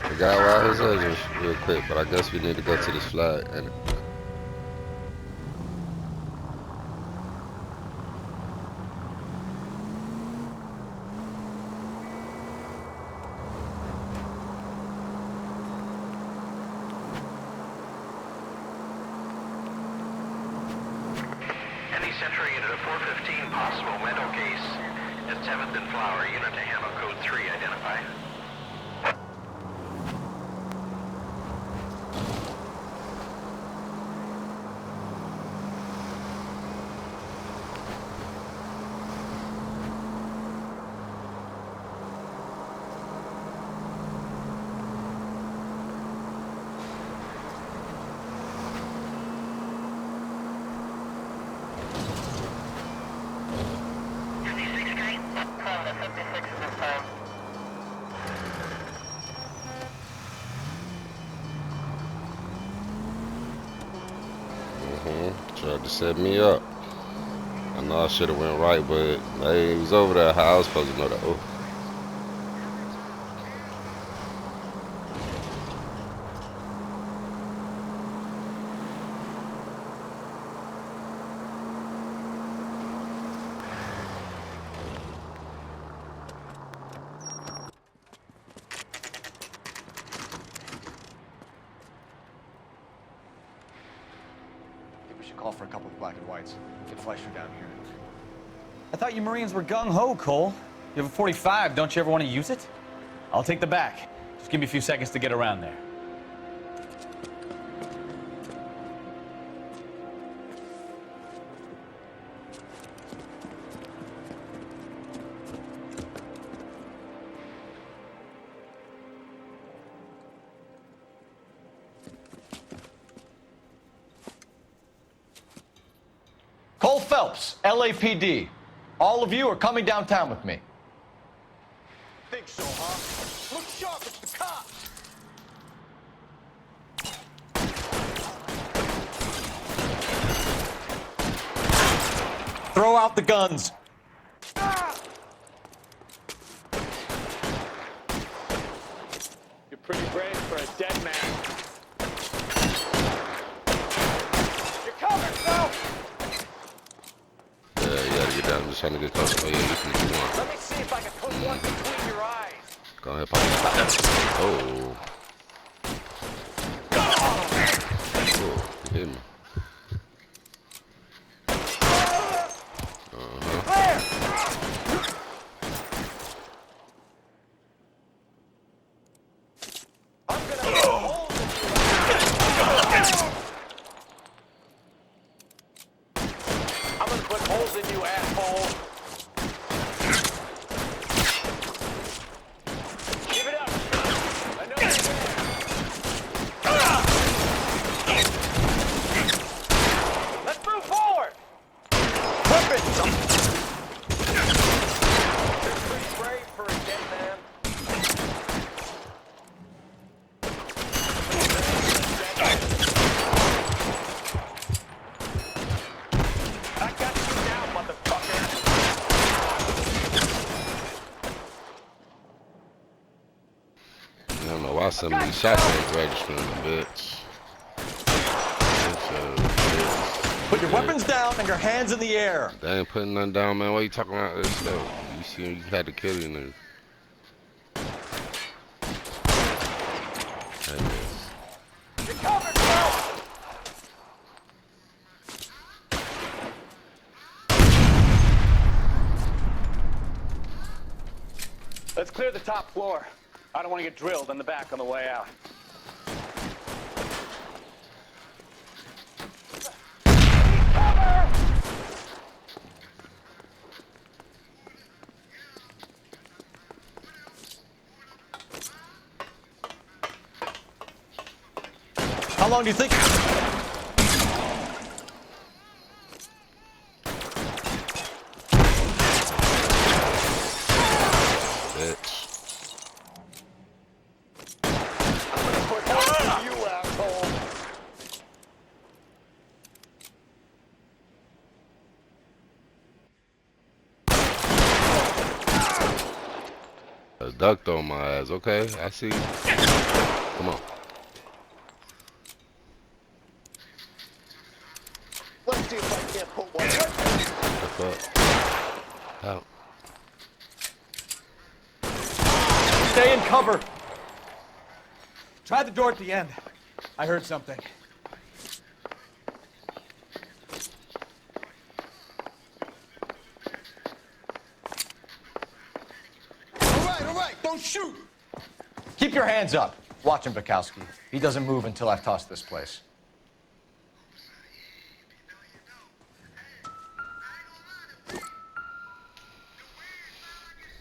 Forgot why his edges real quick, but I guess we need to go to this flag. And Any Central unit of 415 possible mental case at 7th and Flower. Unit to handle code 3 identify. tried to set me up. I know I should have went right, but hey, he was over there. How I was supposed to know that? Oh. Call for a couple of black and whites. Get Fleischer down here. I thought you Marines were gung-ho, Cole. You have a 45. Don't you ever want to use it? I'll take the back. Just give me a few seconds to get around there. Cole Phelps, LAPD. All of you are coming downtown with me. Think so, huh? Look sharp, it's the cops! Throw out the guns. You're pretty brave for a dead man. You're covered, Phelps! Yeah, you gotta get down. I'm just trying to get close. Oh, yeah, you can do one. Let me see if I can put one between your eyes. Go ahead, pop. Oh. Oh, you hit me. I'm gonna put holes in you. I'm gonna put holes in you, asshole. Give it up. I know you're there. Let's move forward. Weapons! You're pretty brave for a dead man. I got you now, motherfucker. I don't know why some of these shots ain't registering, bitch. Put your weapons down and your hands in the air. They ain't putting nothing down, man. Why you talking about this stuff? You see, you had to kill you, nigga. You're covered, bro. Let's clear the top floor. I don't want to get drilled in the back on the way out. Cover! How long do you think? Bitch. I'm gonna put holes in you, asshole. That's ducked on my ass. Okay, I see. Come on. Let's see if I can't pull one. What's up? Out. Stay in cover. Try the door at the end. I heard something. All right, don't shoot! Keep your hands up. Watch him, Bukowski. He doesn't move until I've tossed this place.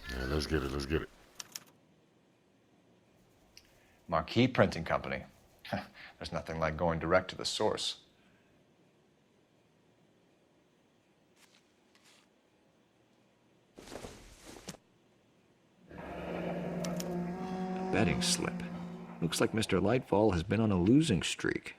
Yeah, let's get it. Let's get it. Marquee Printing Company. There's nothing like going direct to the source. Betting slip. Looks like Mr. Lightfall has been on a losing streak.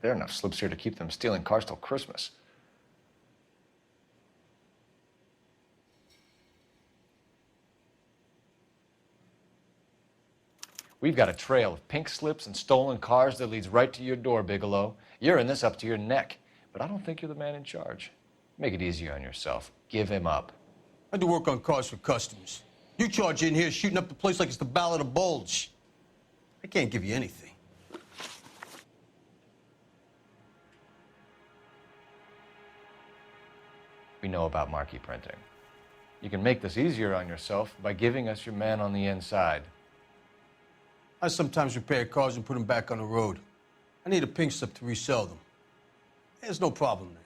There are enough slips here to keep them stealing cars till Christmas. We've got a trail of pink slips and stolen cars that leads right to your door, Bigelow. You're in this up to your neck, but I don't think you're the man in charge. Make it easier on yourself. Give him up. I do work on cars for customers. You charge in here shooting up the place like it's the Ballad of Bulge. I can't give you anything. We know about marquee printing. You can make this easier on yourself by giving us your man on the inside. I sometimes repair cars and put them back on the road. I need a pink slip to resell them. There's no problem there.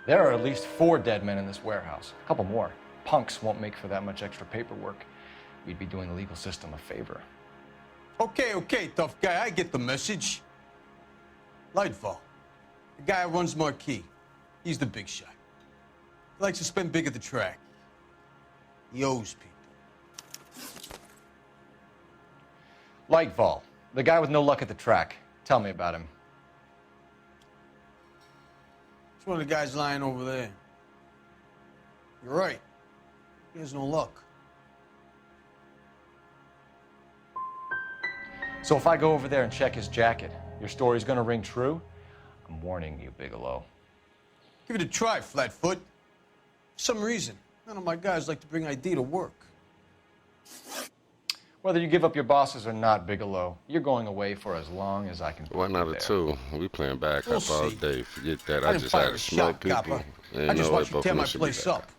There are at least 4 dead men in this warehouse. A couple more. Punks won't make for that much extra paperwork. We'd be doing the legal system a favor. Okay, tough guy, I get the message. Lightfall, the guy who runs Marquee. He's the big shot. He likes to spend big at the track. He owes people. Lightfall, the guy with no luck at the track. Tell me about him. It's one of the guys lying over there. You're right. He has no luck. So if I go over there and check his jacket, your story's gonna ring true? I'm warning you, Bigelow. Give it a try, Flatfoot. For some reason, none of my guys like to bring ID to work. Whether you give up your bosses or not, Bigelow, you're going away for as long as I can put One you out of there. 2. We playing bad We'll cop all see. day. Forget that. I I didn't just fire had a to smoke shot, people. copper. Ain't I just no way watched you both tear of my them should be place back. up.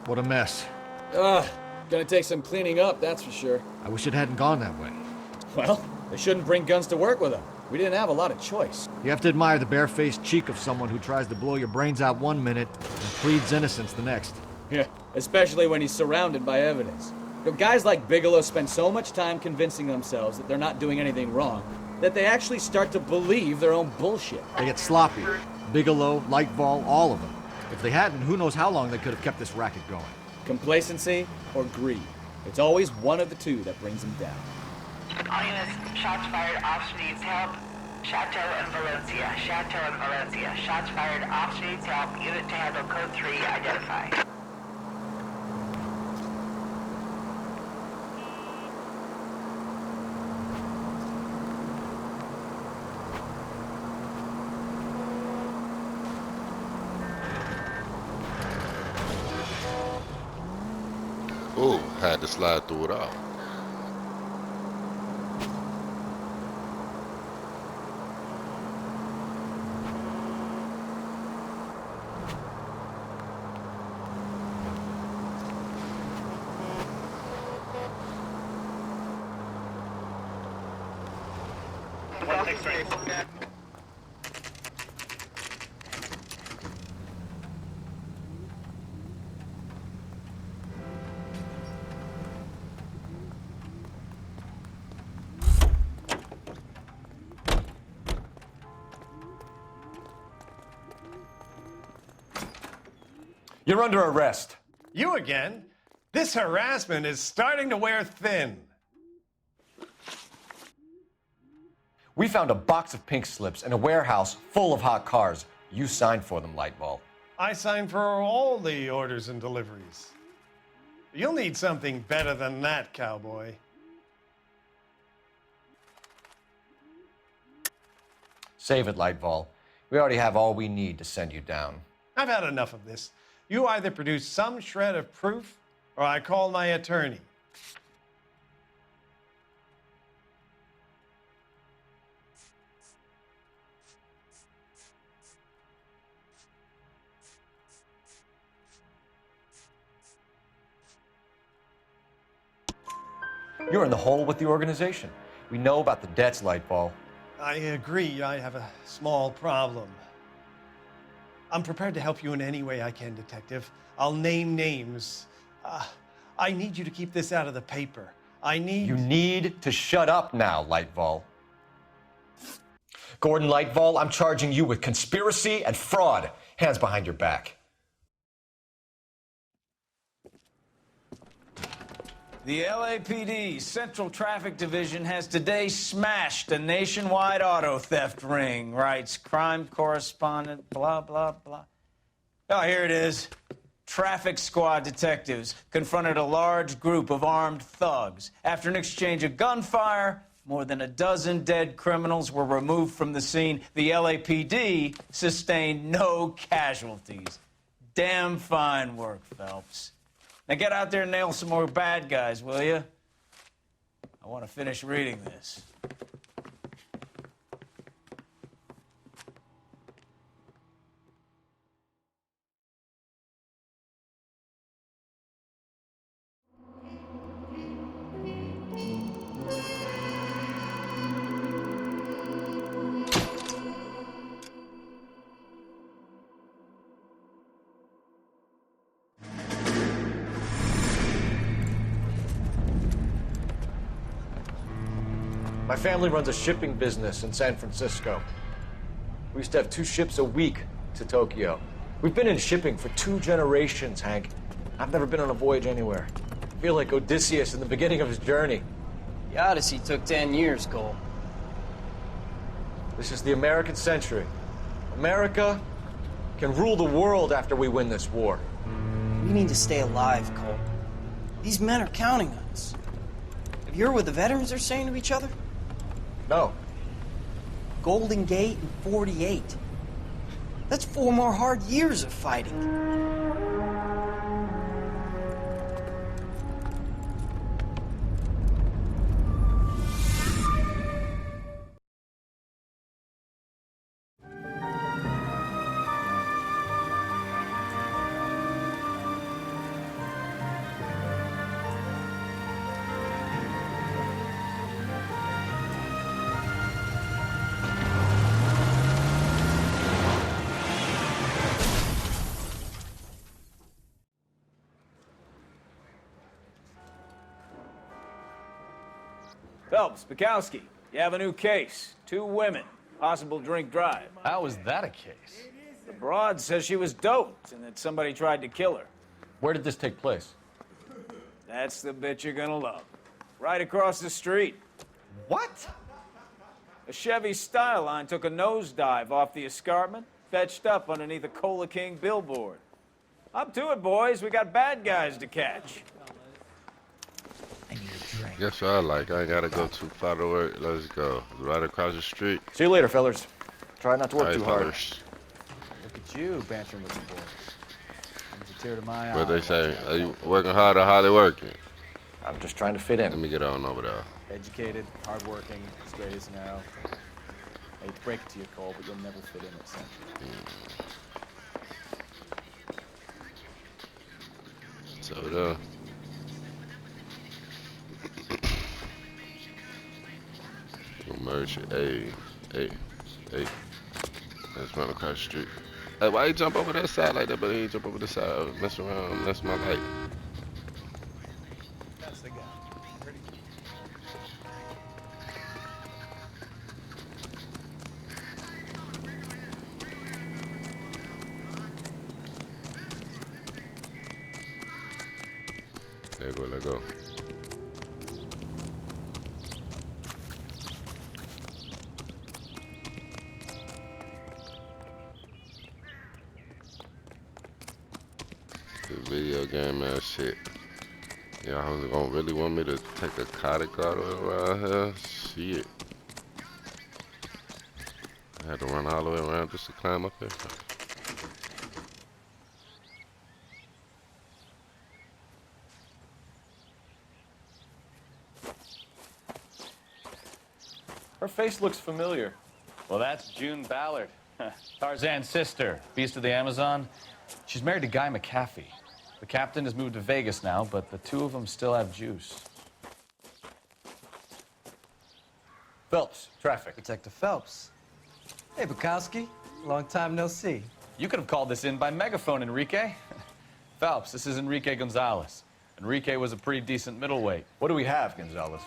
What a mess. Ugh, gonna take some cleaning up, that's for sure. I wish it hadn't gone that way. Well, they shouldn't bring guns to work with them. We didn't have a lot of choice. You have to admire the barefaced cheek of someone who tries to blow your brains out one minute and pleads innocence the next. Yeah, especially when he's surrounded by evidence. You know, guys like Bigelow spend so much time convincing themselves that they're not doing anything wrong that they actually start to believe their own bullshit. They get sloppy. Bigelow, Lightfall, all of them. If they hadn't, who knows how long they could have kept this racket going. Complacency or greed. It's always one of the two that brings them down. All units, shots fired, officer needs help. Chateau and Valencia. Chateau and Valencia. Shots fired, officer needs help. Unit to handle code 3, identify. Ooh, had to slide through it all. You're under arrest. You again? This harassment is starting to wear thin. We found a box of pink slips in a warehouse full of hot cars. You signed for them, Lightball. I signed for all the orders and deliveries. You'll need something better than that, cowboy. Save it, Lightball. We already have all we need to send you down. I've had enough of this. You either produce some shred of proof, or I call my attorney. You're in the hole with the organization. We know about the debts, Lightball. I agree, I have a small problem. I'm prepared to help you in any way I can, Detective. I'll name names. I need you to keep this out of the paper. You need to shut up now, Lightball. Gordon Lightball, I'm charging you with conspiracy and fraud. Hands behind your back. The LAPD Central Traffic Division has today smashed a nationwide auto theft ring, writes crime correspondent, blah, blah, blah. Oh, here it is. Traffic squad detectives confronted a large group of armed thugs. After an exchange of gunfire, more than a dozen dead criminals were removed from the scene. The LAPD sustained no casualties. Damn fine work, Phelps. Now get out there and nail some more bad guys, will you? I want to finish reading this. My family runs a shipping business in San Francisco. We used to have 2 ships a week to Tokyo. We've been in shipping for 2 generations, Hank. I've never been on a voyage anywhere. I feel like Odysseus in the beginning of his journey. The Odyssey took 10 years, Cole. This is the American century. America can rule the world after we win this war. We need to stay alive, Cole. These men are counting on us. Have you heard what the veterans are saying to each other? No. Golden Gate and 48. That's 4 more hard years of fighting. Phelps, Bukowski, you have a new case. 2 women, possible drink drive. How is that a case? The broad says she was doped and that somebody tried to kill her. Where did this take place? That's the bit you're gonna love. Right across the street. What? A Chevy Styline took a nosedive off the escarpment, fetched up underneath a Cola King billboard. Up to it, boys. We got bad guys to catch. Guess what I like. I ain't gotta go too far to work. Let's go. Right across the street. See you later, fellas. Try not to work All right, too hard. fellas. Look at you, bantering with the boys. Brings a tear to my eye. What they say? Are you working hard or hardly working? I'm just trying to fit in. Let me get on over there. Educated, hardworking, straight as an arrow. I hate to break it to you, Cole, but you'll never fit in at Century. So there. Merch it. Hey. Let's run across the street. Hey, why you jump over that side like that, but he ain't jump over the side? Mess around, mess my light. That's the guy. Pretty good. Let go. The video game ass shit. Y'all was gonna really want me to take a cottage car around here? Shit. I had to run all the way around just to climb up there. Her face looks familiar. Well, that's June Ballard, Tarzan's sister, beast of the Amazon. She's married to Guy McAfee. The captain has moved to Vegas now, but the two of them still have juice. Phelps, traffic. Detective Phelps. Hey, Bukowski. Long time no see. You could have called this in by megaphone, Enrique. Phelps, this is Enrique Gonzalez. Enrique was a pretty decent middleweight. What do we have, Gonzalez?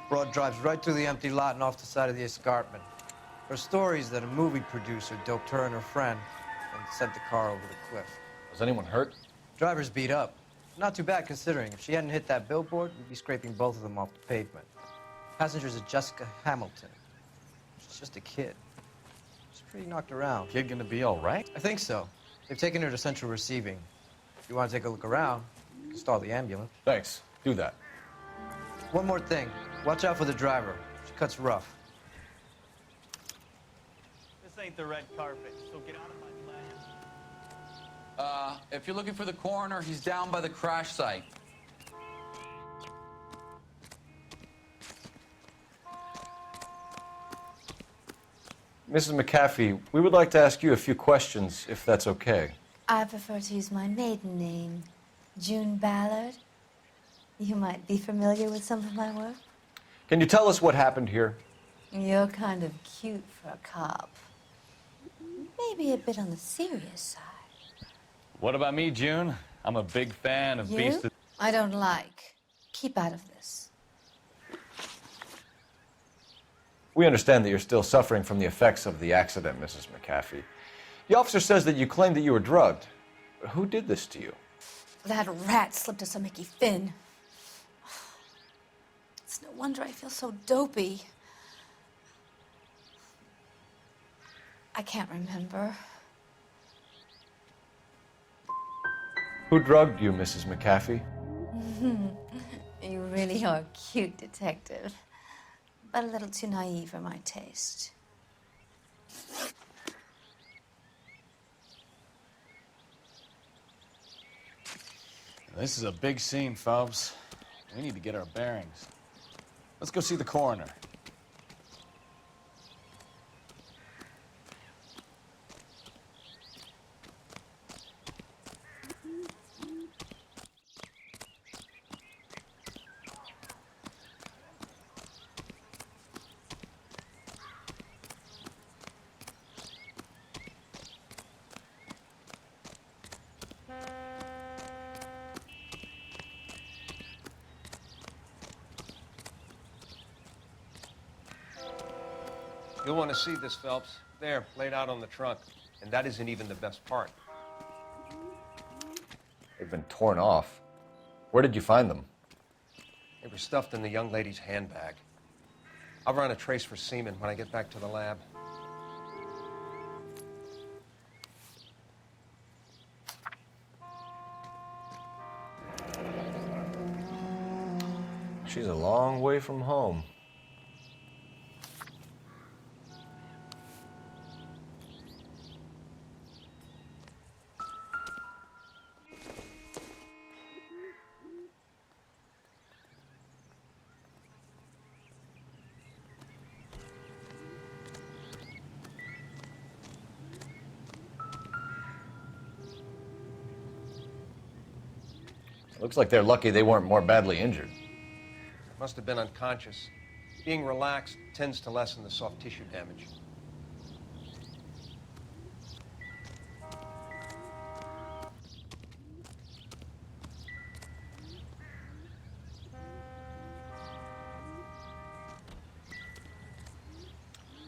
Broad drives right through the empty lot and off the side of the escarpment. Her story is that a movie producer doped her and her friend and sent the car over the cliff. Was anyone hurt? Driver's beat up. Not too bad considering. If she hadn't hit that billboard, we'd be scraping both of them off the pavement. Passenger's a Jessica Hamilton. She's just a kid. She's pretty knocked around. Kid gonna be all right? I think so. They've taken her to central receiving. If you want to take a look around, you can stall the ambulance. Thanks. Do that. One more thing. Watch out for the driver. She cuts rough. This ain't the red carpet, so get out of my plan. If you're looking for the coroner, he's down by the crash site. Mrs. McAfee, we would like to ask you a few questions, if that's okay. I prefer to use my maiden name, June Ballard. You might be familiar with some of my work. Can you tell us what happened here? You're kind of cute for a cop. Maybe a bit on the serious side. What about me, June? I'm a big fan of Beast of... I don't like. Keep out of this. We understand that you're still suffering from the effects of the accident, Mrs. McAfee. The officer says that you claimed that you were drugged. Who did this to you? That rat slipped us a Mickey Finn. It's no wonder I feel so dopey. I can't remember. Who drugged you, Mrs. McAfee? You really are a cute detective, but a little too naive for my taste. This is a big scene, Phelps. We need to get our bearings. Let's go see the coroner. You'll want to see this, Phelps. There, laid out on the trunk. And that isn't even the best part. They've been torn off. Where did you find them? They were stuffed in the young lady's handbag. I'll run a trace for semen when I get back to the lab. She's a long way from home. Looks like they're lucky they weren't more badly injured. Must have been unconscious. Being relaxed tends to lessen the soft tissue damage.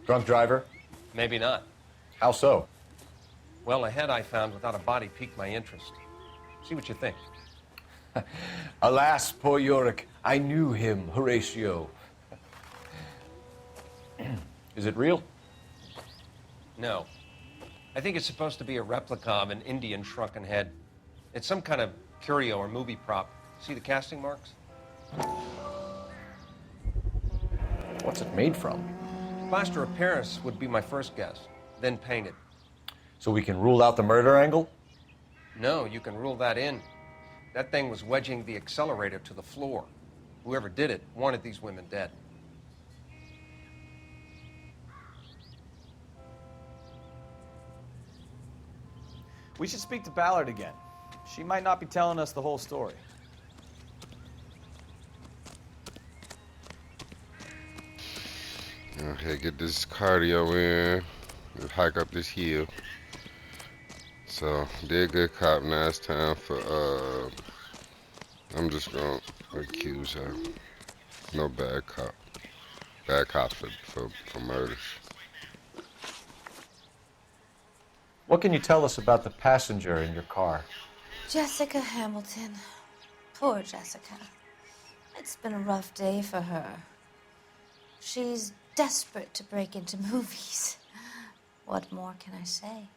Drunk driver? Maybe not. How so? Well, a head I found without a body piqued my interest. See what you think. Alas, poor Yorick, I knew him, Horatio. Is it real? No. I think it's supposed to be a replica of an Indian shrunken head. It's some kind of curio or movie prop. See the casting marks? What's it made from? Plaster of Paris would be my first guess, then painted. So we can rule out the murder angle? No, you can rule that in. That thing was wedging the accelerator to the floor. Whoever did it wanted these women dead. We should speak to Ballard again. She might not be telling us the whole story. Okay, get this cardio in. Let's hike up this hill. So, did good cop. Now it's time for, I'm just gonna accuse her. No bad cop. Bad cop for murders. What can you tell us about the passenger in your car? Jessica Hamilton. Poor Jessica. It's been a rough day for her. She's desperate to break into movies. What more can I say?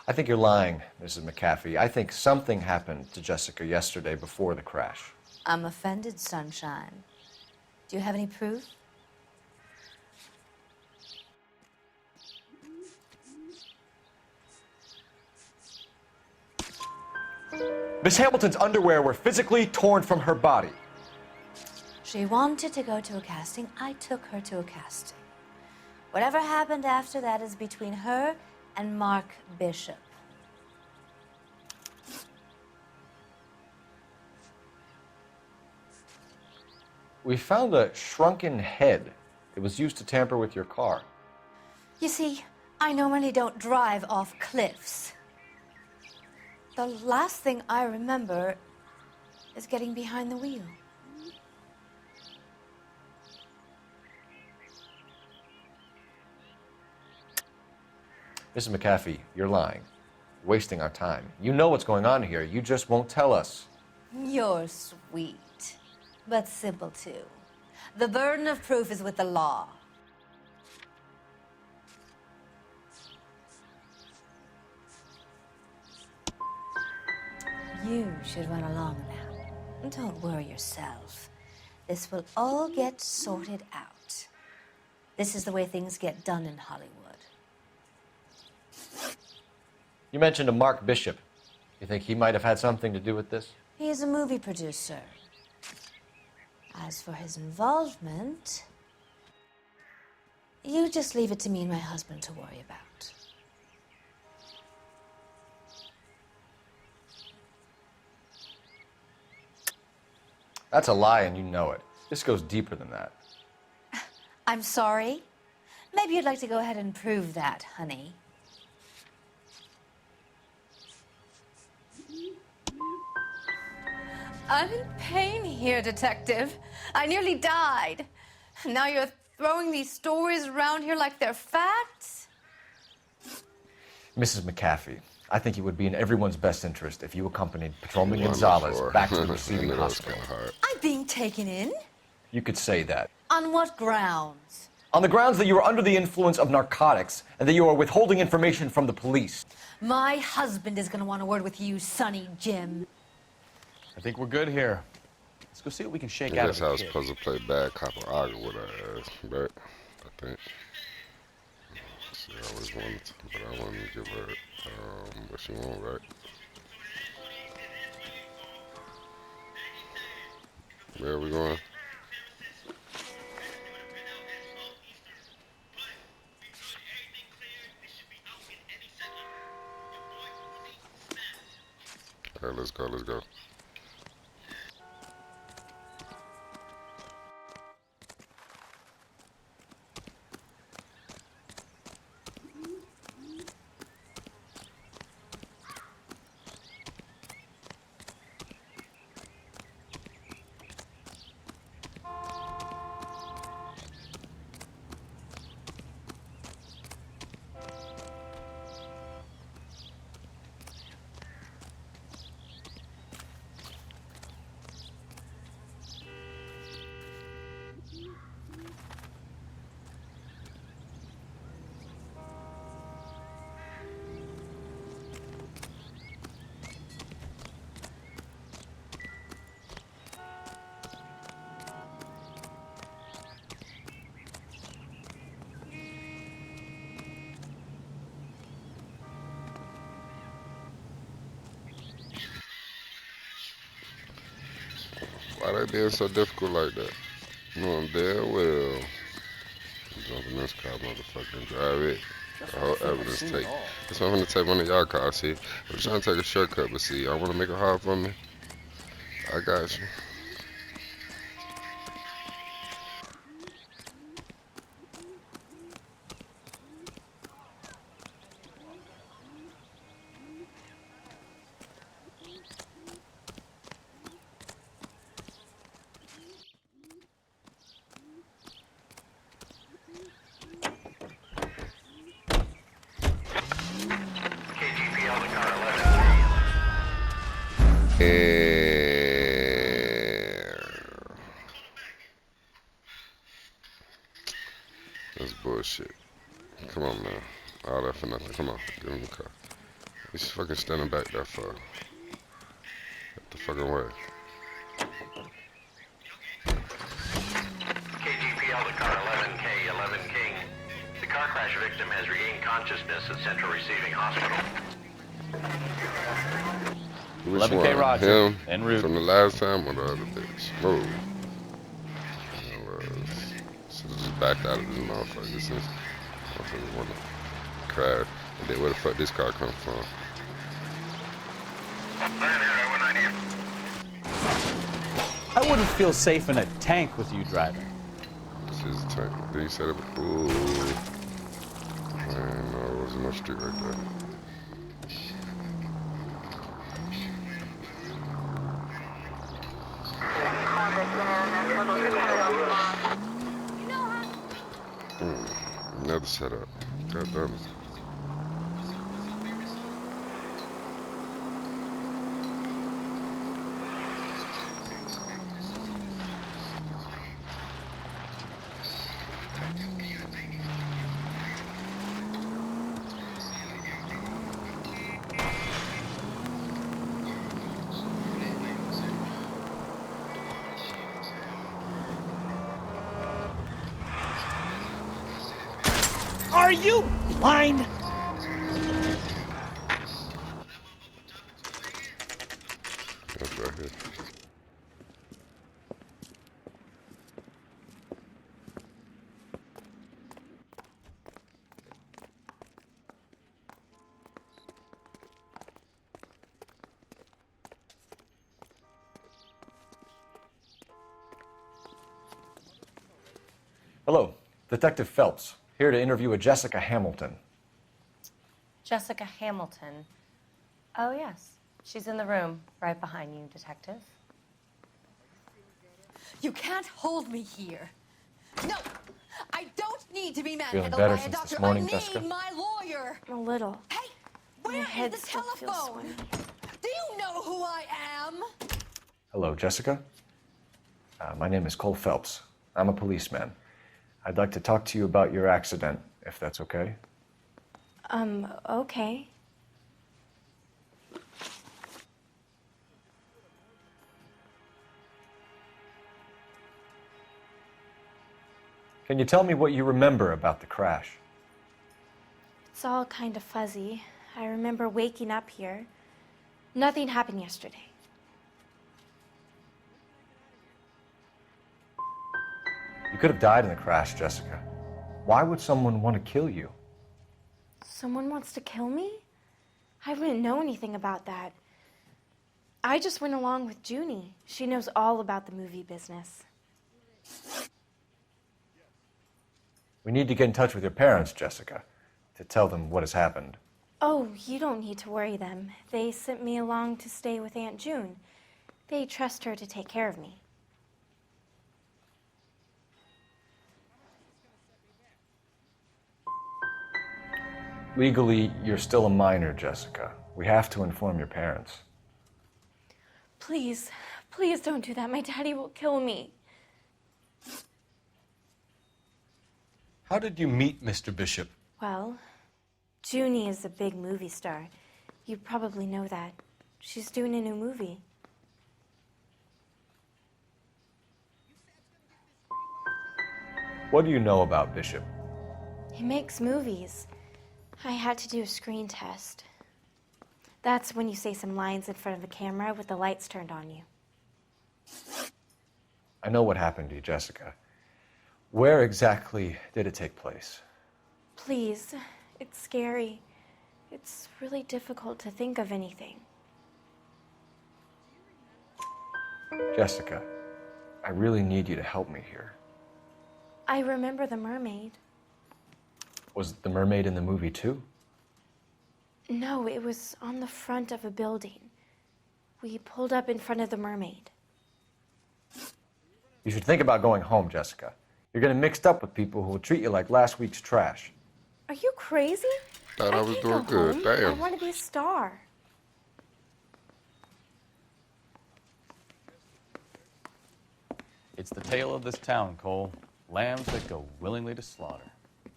I think you're lying, Mrs. McAfee. I think something happened to Jessica yesterday before the crash. I'm offended, Sunshine. Do you have any proof? Miss Hamilton's underwear were physically torn from her body. She wanted to go to a casting. I took her to a casting. Whatever happened after that is between her and Mark Bishop. We found a shrunken head. It was used to tamper with your car. You see, I normally don't drive off cliffs. The last thing I remember is getting behind the wheel. Mrs. McAfee, you're lying. Wasting our time. You know what's going on here. You just won't tell us. You're sweet, but simple too. The burden of proof is with the law. You should run along now. Don't worry yourself. This will all get sorted out. This is the way things get done in Hollywood. You mentioned a Mark Bishop. You think he might have had something to do with this? He is a movie producer. As for his involvement, you just leave it to me and my husband to worry about. That's a lie, and you know it. This goes deeper than that. I'm sorry. Maybe you'd like to go ahead and prove that, honey. I'm in pain here, Detective. I nearly died. Now you're throwing these stories around here like they're facts? Mrs. McAfee, I think it would be in everyone's best interest if you accompanied Patrolman One Gonzalez before. back to the I receiving knew that was hospital. kinda hard. I'm being taken in? You could say that. On what grounds? On the grounds that you are under the influence of narcotics and that you are withholding information from the police. My husband is going to want a word with you, Sonny Jim. I think we're good here. Let's go see what we can shake out of That's how I the was kid. supposed to play bad cop or argue with her ass, right? I think. She always wanted to, but I wanted to give her what she want, right? Where are we going? All right, let's go, let's go. Why they being so difficult like that? You know, I'm damn well. Jump in this car, motherfucker, drive it. The whole evidence take. That's why I'm gonna take one of y'all cars, see? I'm trying to take a shortcut, but see, y'all wanna make it hard for me? I got you. That's bullshit. Come on, man. All that for nothing. Come on, give him the car. He's fucking standing back there for. Get the fucking way. KGPL to car 11K, 11 King. The car crash victim has regained consciousness at Central Receiving Hospital. Which 11K one? Roger. Him En route. from the last time or the other bitch? Move. Should have just backed out of this motherfucker since motherfucker wanna crash. And then where the fuck this car come from? I wouldn't feel safe in a tank with you driving. This is a tank. Then you said it. Ooh. Man, no, it wasn't no street right there. Another setup. God damn it. Are you blind? That's right here. Hello, Detective Phelps, here to interview a Jessica Hamilton. Jessica Hamilton. Oh, yes. She's in the room right behind you, Detective. You can't hold me here. No, I don't need to be Feeling manhandled better by a since doctor. this morning, I need Jessica? my lawyer. A little. Hey, My head still feels swimming. Do you know who I am? Hello, Jessica. My name is Cole Phelps. I'm a policeman. I'd like to talk to you about your accident, if that's okay. Okay. Can you tell me what you remember about the crash? It's all kind of fuzzy. I remember waking up here. Nothing happened yesterday. You could have died in the crash, Jessica. Why would someone want to kill you? Someone wants to kill me? I wouldn't know anything about that. I just went along with Junie. She knows all about the movie business. We need to get in touch with your parents, Jessica, to tell them what has happened. Oh, you don't need to worry them. They sent me along to stay with Aunt June. They trust her to take care of me. Legally, you're still a minor, Jessica. We have to inform your parents. Please, please don't do that. My daddy will kill me. How did you meet Mr. Bishop? Well, Junie is a big movie star. You probably know that. She's doing a new movie. What do you know about Bishop? He makes movies. I had to do a screen test. That's when you say some lines in front of a camera with the lights turned on you. I know what happened to you, Jessica. Where exactly did it take place? Please, it's scary. It's really difficult to think of anything. Jessica, I really need you to help me here. I remember the mermaid. Was the mermaid in the movie too? No, it was on the front of a building. We pulled up in front of the mermaid. You should think about going home, Jessica. You're getting mixed up with people who will treat you like last week's trash. Are you crazy? Thought I was can't doing go good. home. Damn. I want to be a star. It's the tale of this town, Cole. Lambs that go willingly to slaughter.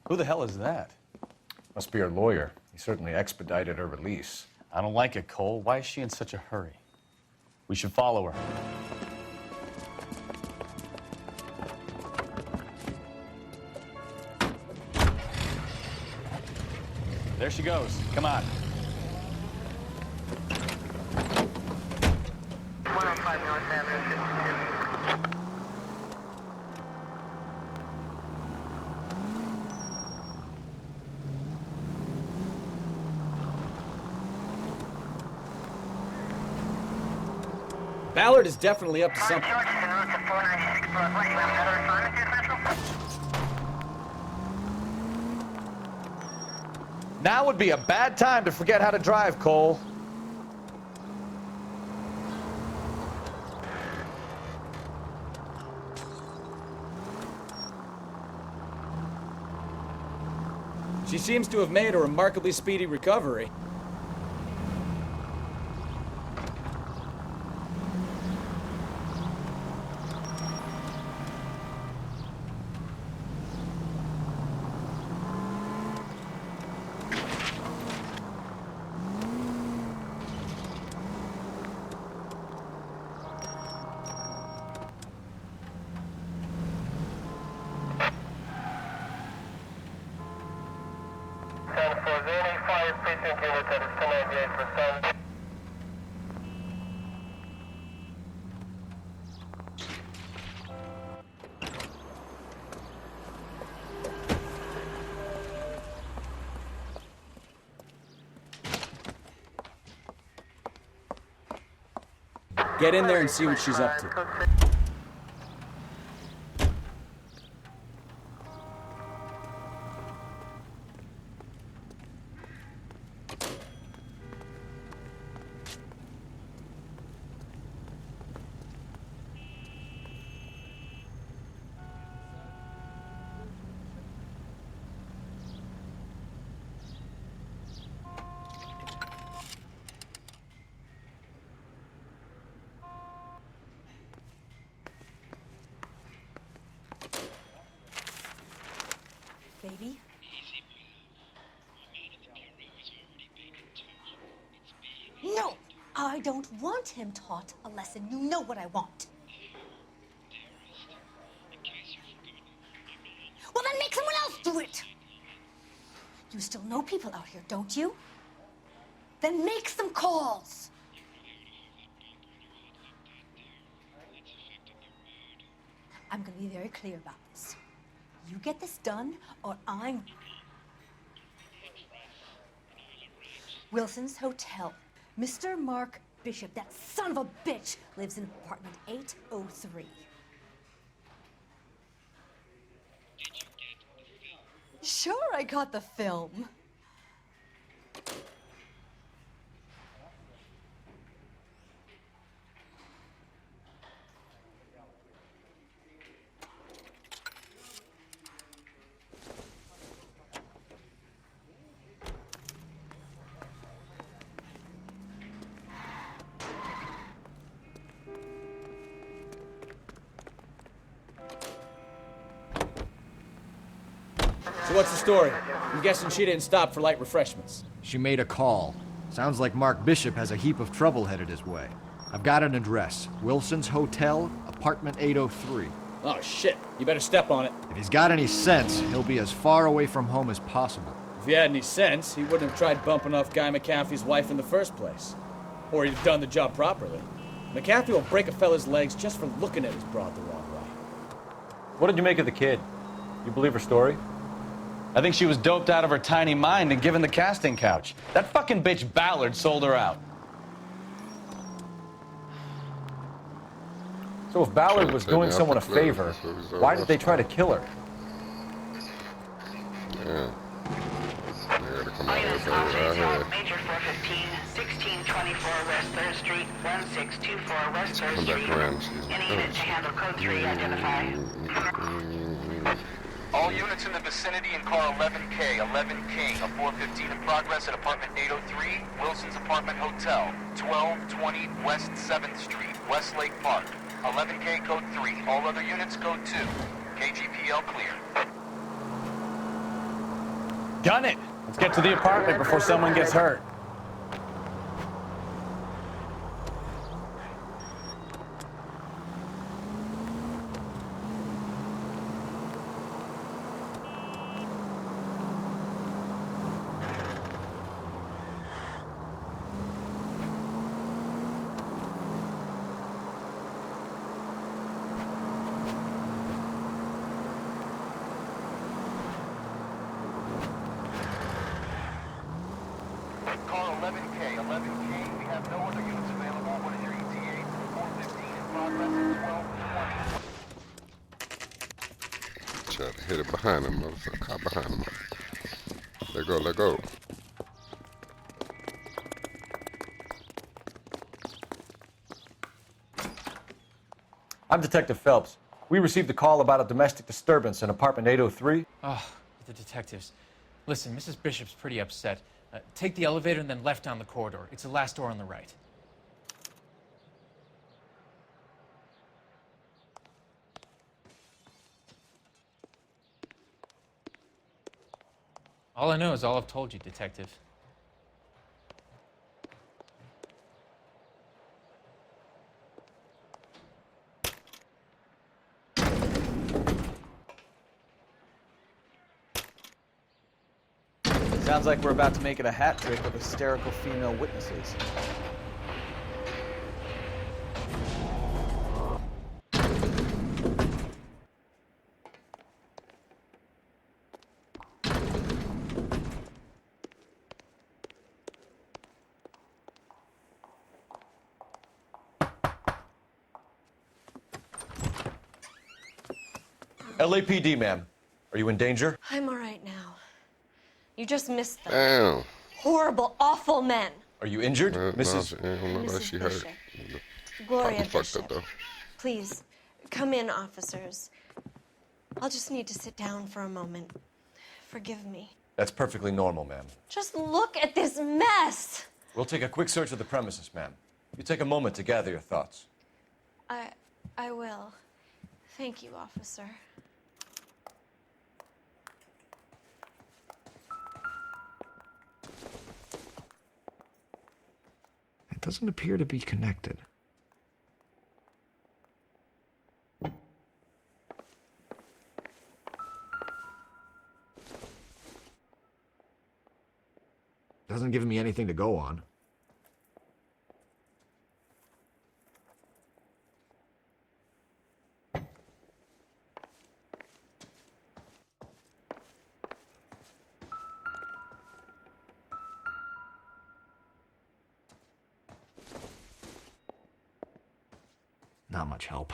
Who the hell is that? Must be her lawyer. He certainly expedited her release. I don't like it, Cole. Why is she in such a hurry? We should follow her. There she goes. Come on. 105 North Avenue, 52. Ballard is definitely up to something. Now would be a bad time to forget how to drive, Cole. She seems to have made a remarkably speedy recovery. Get in there and see what she's up to. baby. No, I don't want him taught a lesson. You know what I want. Well, then make someone else do it. You still know people out here, don't you? Then make some calls. I'm going to be very clear about this. You get this done, or I'm... Wilson's Hotel. Mr. Mark Bishop, that son of a bitch, lives in apartment 803. Sure, I got the film. So what's the story? I'm guessing she didn't stop for light refreshments. She made a call. Sounds like Mark Bishop has a heap of trouble headed his way. I've got an address. Wilson's Hotel, apartment 803. Oh, shit. You better step on it. If he's got any sense, he'll be as far away from home as possible. If he had any sense, he wouldn't have tried bumping off Guy McAfee's wife in the first place. Or he'd have done the job properly. McAfee will break a fella's legs just for looking at his broad the wrong way. What did you make of the kid? You believe her story? I think she was doped out of her tiny mind and given the casting couch. That fucking bitch Ballard sold her out. So if Ballard was doing someone a favor, why did they try to kill her? Yeah. They gotta come out Units with off right here. Major 415, 1624 West 3rd Street, 1624 West 3rd Come back Street. around. She's Any unit to handle code 3 identify. All units in the vicinity in car 11K, 11 King, a 415 in progress at apartment 803, Wilson's Apartment Hotel, 1220 West 7th Street, Westlake Park. 11K code 3, all other units code 2. KGPL clear. Gun it! Let's get to the apartment before someone gets hurt. Car 11K, 11 King, we have no other units available. What is your ETA? 415 in progress at 1220. Try to hit it behind him, motherfucker. Caught behind him. Let go, let go. I'm Detective Phelps. We received a call about a domestic disturbance in apartment 803. Oh, the detectives. Listen, Mrs. Bishop's pretty upset. Take the elevator and then left down the corridor. It's the last door on the right. All I know is all I've told you, Detective. Sounds like we're about to make it a hat trick of hysterical female witnesses. LAPD, ma'am. Are you in danger? I'm all right now. You just missed them. Damn. Horrible, awful men. Are you injured, Mrs. No, I don't know that she hurt. Bishop. Gloria Fucked Bishop. up though. Please, come in, officers. I'll just need to sit down for a moment. Forgive me. That's perfectly normal, ma'am. Just look at this mess. We'll take a quick search of the premises, ma'am. You take a moment to gather your thoughts. I will. Thank you, officer. doesn't appear to be connected. Doesn't give me anything to go on. Not much help.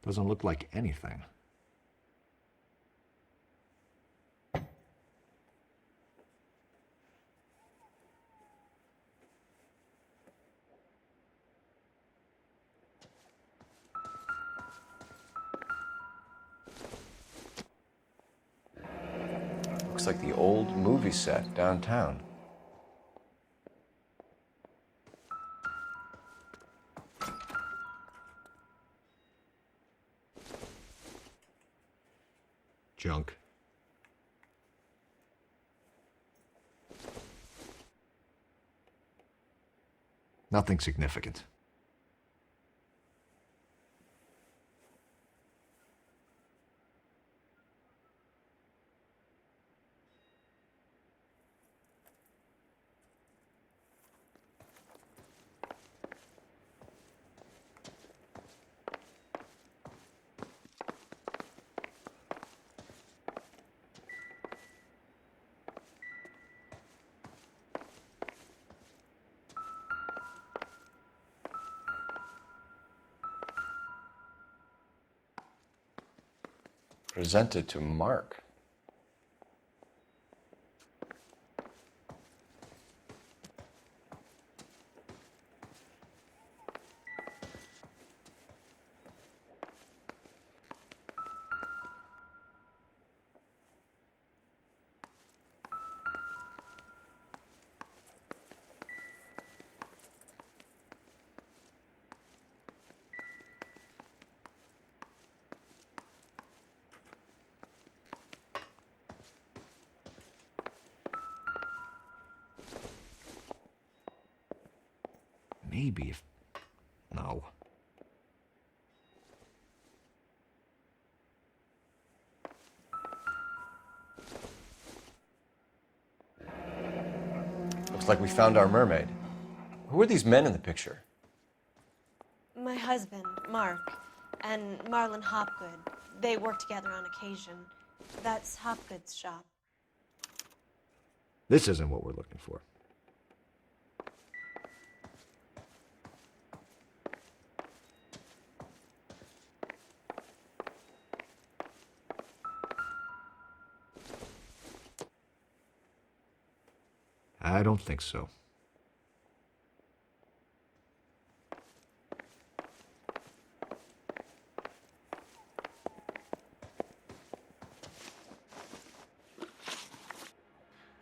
Doesn't look like anything. Looks like the old movie set downtown. Junk. Nothing significant. Presented to Mark. Maybe if... No. Looks like we found our mermaid. Who are these men in the picture? My husband, Mark, and Marlon Hopgood. They work together on occasion. That's Hopgood's shop. This isn't what we're looking for. I don't think so.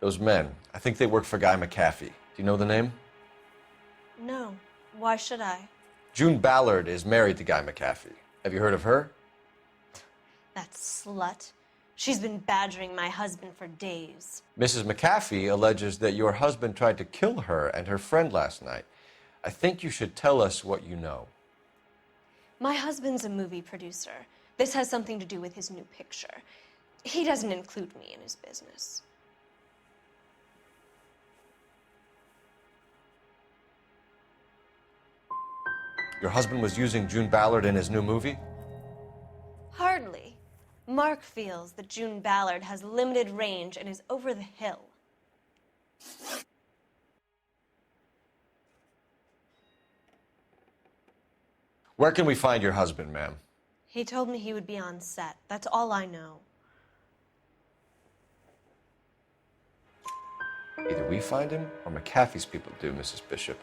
Those men, I think they work for Guy McAfee. Do you know the name? No. Why should I? June Ballard is married to Guy McAfee. Have you heard of her? That slut. She's been badgering my husband for days. Mrs. McAfee alleges that your husband tried to kill her and her friend last night. I think you should tell us what you know. My husband's a movie producer. This has something to do with his new picture. He doesn't include me in his business. Your husband was using June Ballard in his new movie? Hardly. Mark feels that June Ballard has limited range and is over the hill. Where can we find your husband, ma'am? He told me he would be on set. That's all I know. Either we find him or McAfee's people do, Mrs. Bishop.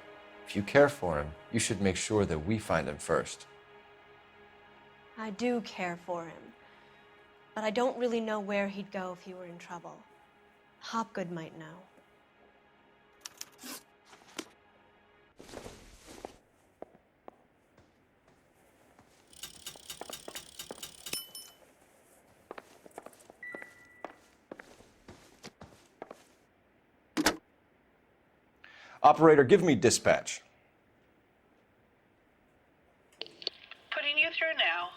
If you care for him, you should make sure that we find him first. I do care for him. But I don't really know where he'd go if he were in trouble. Hopgood might know. Operator, give me dispatch. Putting you through now.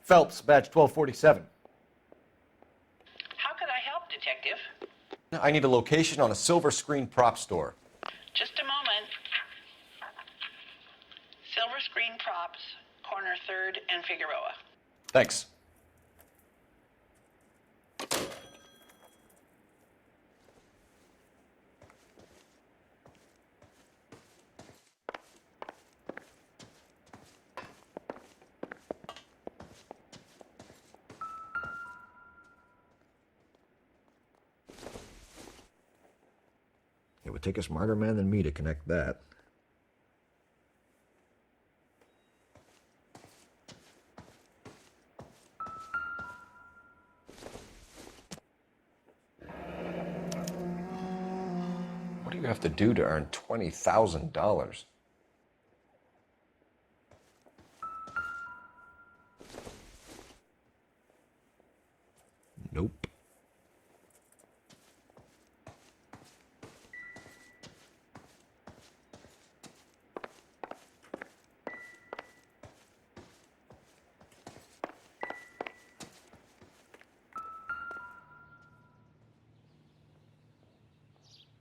Phelps, badge 1247. How could I help, Detective? I need a location on a silver screen prop store. Just a moment. Silver Screen Props, corner 3rd and Figueroa. Thanks. It would take a smarter man than me to connect that. What do you have to do to earn $20,000? Nope.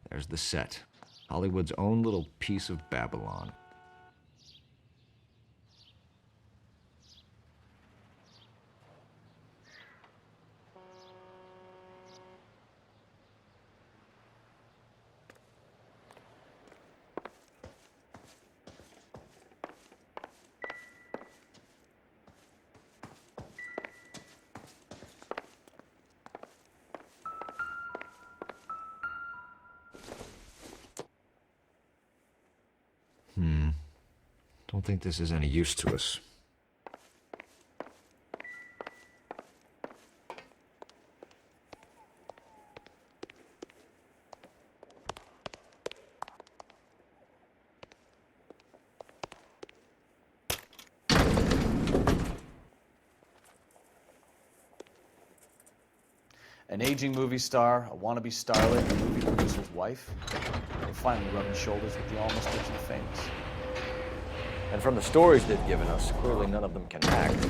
There's the set. Hollywood's own little piece of Babylon. Don't think this is any use to us. An aging movie star, a wannabe starlet, a movie producer's wife. They're finally rubbing shoulders with the almost rich and famous. And from the stories they've given us, clearly none of them can act.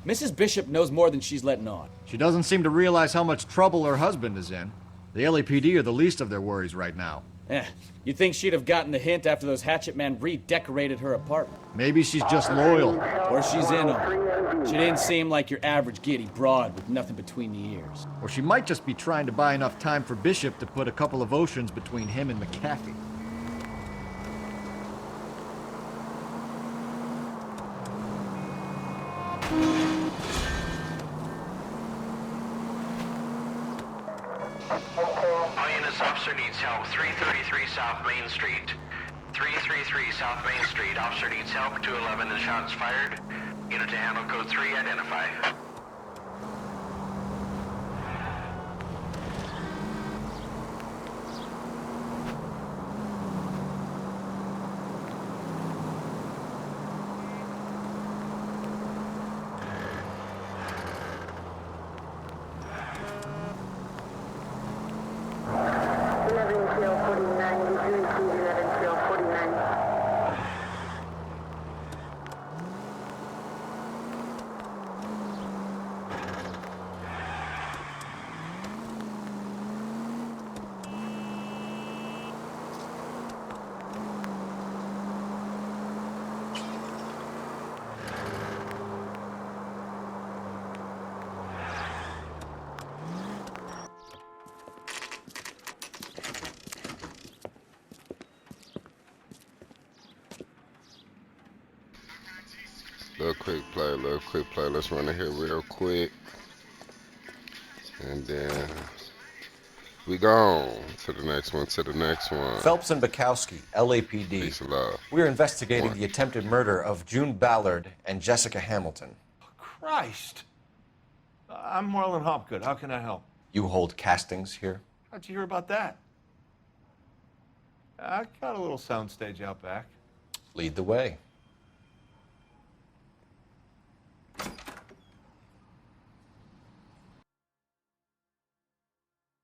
Mrs. Bishop knows more than she's letting on. She doesn't seem to realize how much trouble her husband is in. The LAPD are the least of their worries right now. You'd think she'd have gotten the hint after those hatchet men redecorated her apartment. Maybe she's just loyal. Or she's in on it. She didn't seem like your average giddy broad with nothing between the ears. Or she might just be trying to buy enough time for Bishop to put a couple of oceans between him and McAfee. Officer needs help. 333 South Main Street. 333 South Main Street. Officer needs help. 211 and shots fired. Unit to handle code 3. Identify. Little quick play. Let's run it here real quick. And then We gone to the next one, to the next one. Phelps and Bukowski, LAPD. Peace and love. We're investigating One. the attempted murder of June Ballard and Jessica Hamilton. Christ. I'm Marlon Hopgood. How can I help? You hold castings here? How'd you hear about that? I got a little soundstage out back. Lead the way.